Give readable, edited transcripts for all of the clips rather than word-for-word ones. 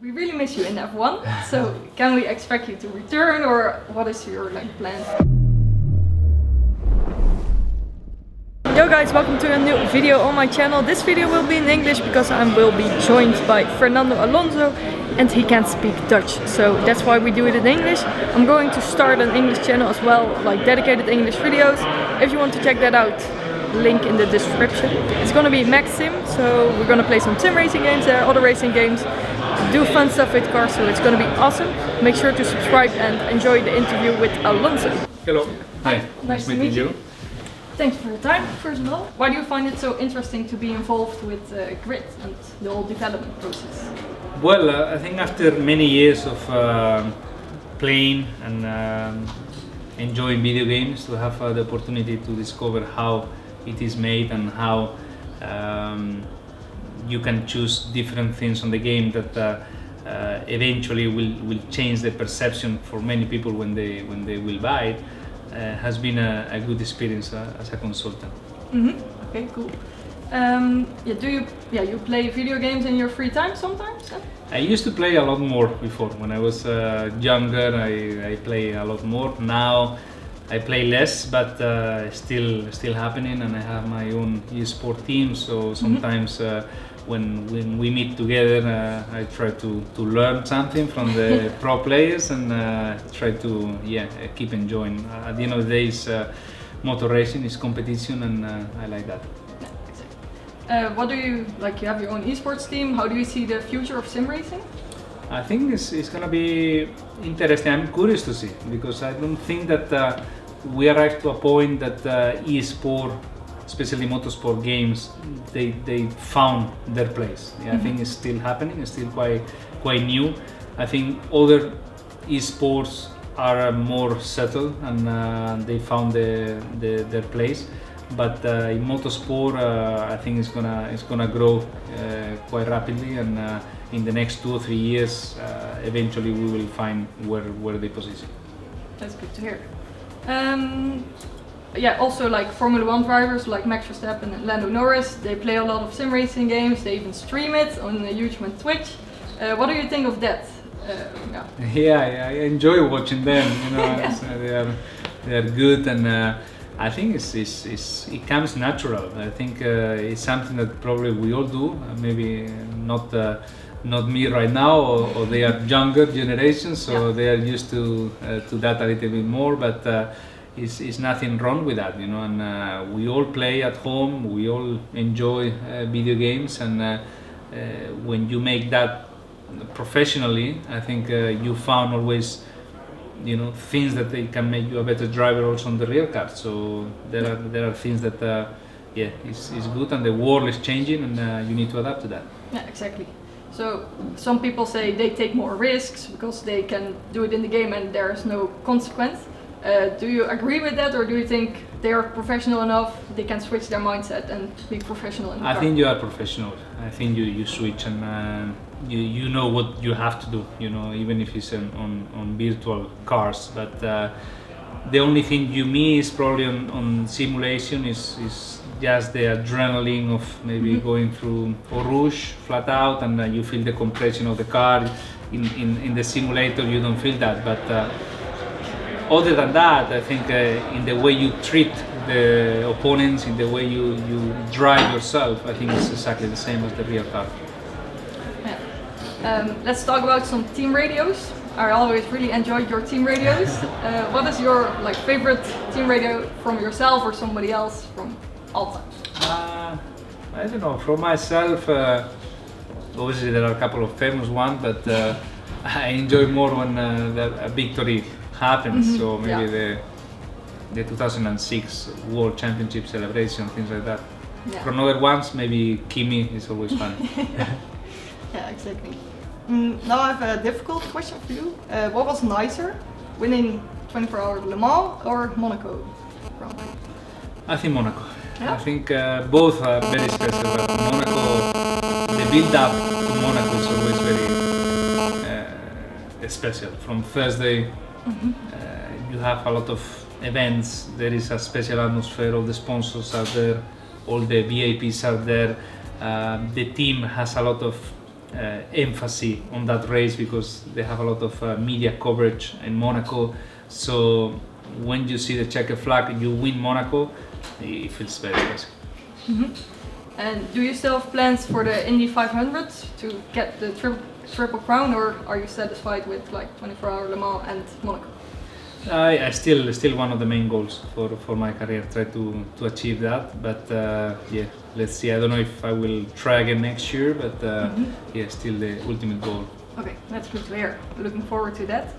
We really miss you in F1, so can we expect you to return, or what is your plan? Yo guys, welcome to a new video on my channel. This video will be in English because I will be joined by Fernando Alonso and he can't speak Dutch, so that's why we do it in English. I'm going to start an English channel as well, like dedicated English videos. If you want to check that out, link in the description. It's gonna be Maxime, so we're gonna play some sim racing games there, other racing games, do fun stuff with cars, so it's gonna be awesome. Make sure to subscribe and enjoy the interview with Alonso. Hello. Hi. Nice to meet you. Thanks for your time, first of all. Why do you find it so interesting to be involved with Grid and the whole development process? Well, I think after many years of playing and enjoying video games, to have the opportunity to discover how it is made and how you can choose different things on the game that eventually will change the perception for many people when they will buy it. Has been a good experience as a consultant. Okay, cool. You play video games in your free time sometimes? I used to play a lot more before. When I was younger, I play a lot more. Now I play less, but still happening, and I have my own e-sport team. So sometimes when we meet together, I try to learn something from the pro players and try to keep enjoying. At the end of the day, it's motor racing, it's competition, and I like that. What do you like? You have your own esports team. How do you see the future of sim racing? I think it's gonna be interesting. I'm curious to see, because I don't think that we arrived to a point that e-sport, especially motorsport games, they found their place. I think it's still happening. It's still quite new. I think other esports are more settled and they found their place. But in motorsport, I think it's gonna grow quite rapidly, and in the next 2 or 3 years, eventually we will find where they position. That's good to hear. Also like Formula 1 drivers like Max Verstappen and Lando Norris, they play a lot of sim racing games. They even stream it on YouTube and Twitch. What do you think of that? I enjoy watching them. You know, they are good, and I think it comes natural. I think it's something that probably we all do. Maybe not me right now, or they are younger generations, so they are used to that a little bit more. But it's nothing wrong with that, you know. And we all play at home. We all enjoy video games, and when you make that professionally, I think you found always, you know, things that they can make you a better driver also on the real car. So there are things that is good, and the world is changing, and you need to adapt to that. Yeah, exactly. So some people say they take more risks because they can do it in the game and there is no consequence. Do you agree with that, or do you think they are professional enough, they can switch their mindset and be professional in the car? I think you are professional. I think you switch, and you know what you have to do, you know, even if it's on virtual cars. But the only thing you miss probably on simulation is just the adrenaline of maybe going through Eau Rouge flat out, and you feel the compression of the car. In the simulator you don't feel that, but other than that, I think in the way you treat the opponents, in the way you drive yourself, I think it's exactly the same as the real car. Let's talk about some team radios. I always really enjoyed your team radios. What is your favorite team radio from yourself or somebody else from all time? I don't know. From myself, obviously there are a couple of famous ones, but I enjoy more when a victory happens. So maybe the 2006 World Championship celebration, things like that. From other ones, maybe Kimi is always fun. Yeah, exactly. Now I have a difficult question for you. What was nicer, winning 24 Hours Le Mans or Monaco? I think Monaco. Yeah? I think both are very special, but Monaco, the build-up to Monaco is always very special. From Thursday, you have a lot of events. There is a special atmosphere. All the sponsors are there, all the VIPs are there. The team has a lot of emphasis on that race because they have a lot of media coverage in Monaco. So when you see the checkered flag and you win Monaco, it feels very special. And do you still have plans for the Indy 500 to get the triple crown, or are you satisfied with like 24-hour Le Mans and Monaco? I still one of the main goals for my career, try to achieve that, but yeah, let's see. I don't know if I will try again next year, but yeah, still the ultimate goal. Okay, that's good to hear. Looking forward to that.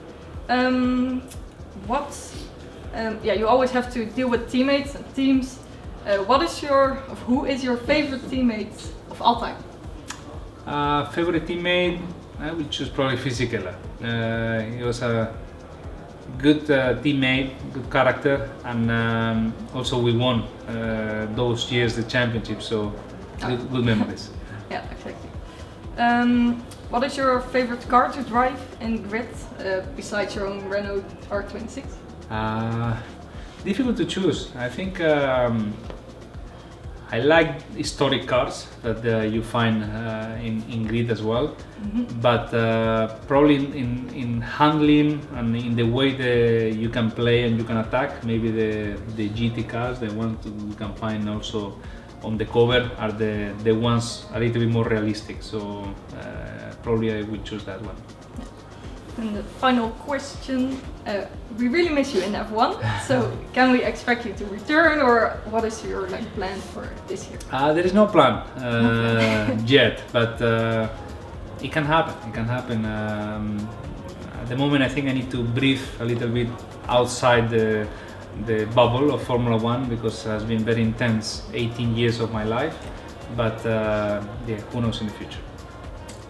Yeah, you always have to deal with teammates and teams. Who is your favorite teammate of all time? Favorite teammate, I will choose probably Fisichella. He was a good teammate, good character, and also we won those years the championship, so good memories. Yeah, exactly. What is your favorite car to drive in grid besides your own Renault R26? Difficult to choose. I think I like historic cars that you find in grid as well, but probably in handling and in the way that you can play and you can attack, maybe the GT cars, the ones you can find also on the cover, are the ones a little bit more realistic. So probably I would choose that one. And the final question, we really miss you in F1, so can we expect you to return, or what is your plan for this year? There is no plan yet, but it can happen. It can happen. At the moment I think I need to breathe a little bit outside the bubble of Formula 1 because it has been very intense 18 years of my life, but yeah, who knows in the future.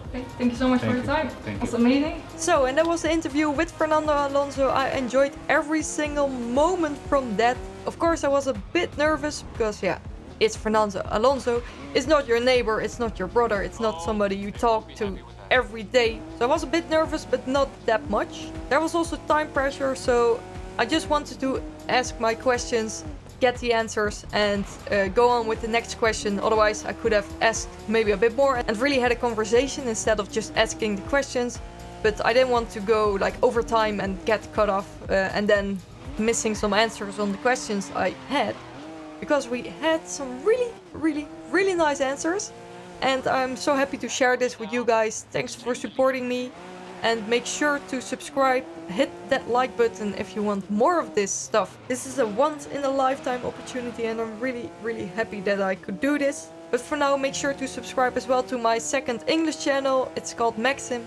Okay, thank you so much for your time. Thank you. It was amazing. So, and that was the interview with Fernando Alonso. I enjoyed every single moment from that. Of course, I was a bit nervous because, yeah, it's Fernando Alonso. It's not your neighbor, it's not your brother, it's not somebody you talk to every day. So I was a bit nervous, but not that much. There was also time pressure, so I just wanted to ask my questions, get the answers, and go on with the next question. Otherwise I could have asked maybe a bit more and really had a conversation instead of just asking the questions. But I didn't want to go like over time and get cut off and then missing some answers on the questions I had, because we had some really nice answers, and I'm so happy to share this with you guys. Thanks for supporting me, and make sure to subscribe, hit that like button if you want more of this stuff. This is a once in a lifetime opportunity, and I'm really happy that I could do this. But for now, make sure to subscribe as well to my second English channel. It's called Maxim,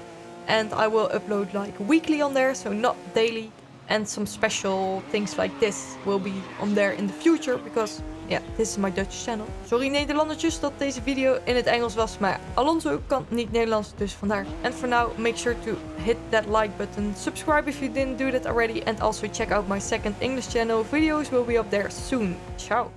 and I will upload like weekly on there, so not daily. And some special things like this will be on there in the future, because yeah, this is my Dutch channel. Sorry Nederlandertjes dat deze video in het Engels was, maar Alonso kan niet Nederlands, dus vandaar. And for now, make sure to hit that like button, subscribe if you didn't do that already, and also check out my second English channel. Videos will be up there soon. Ciao!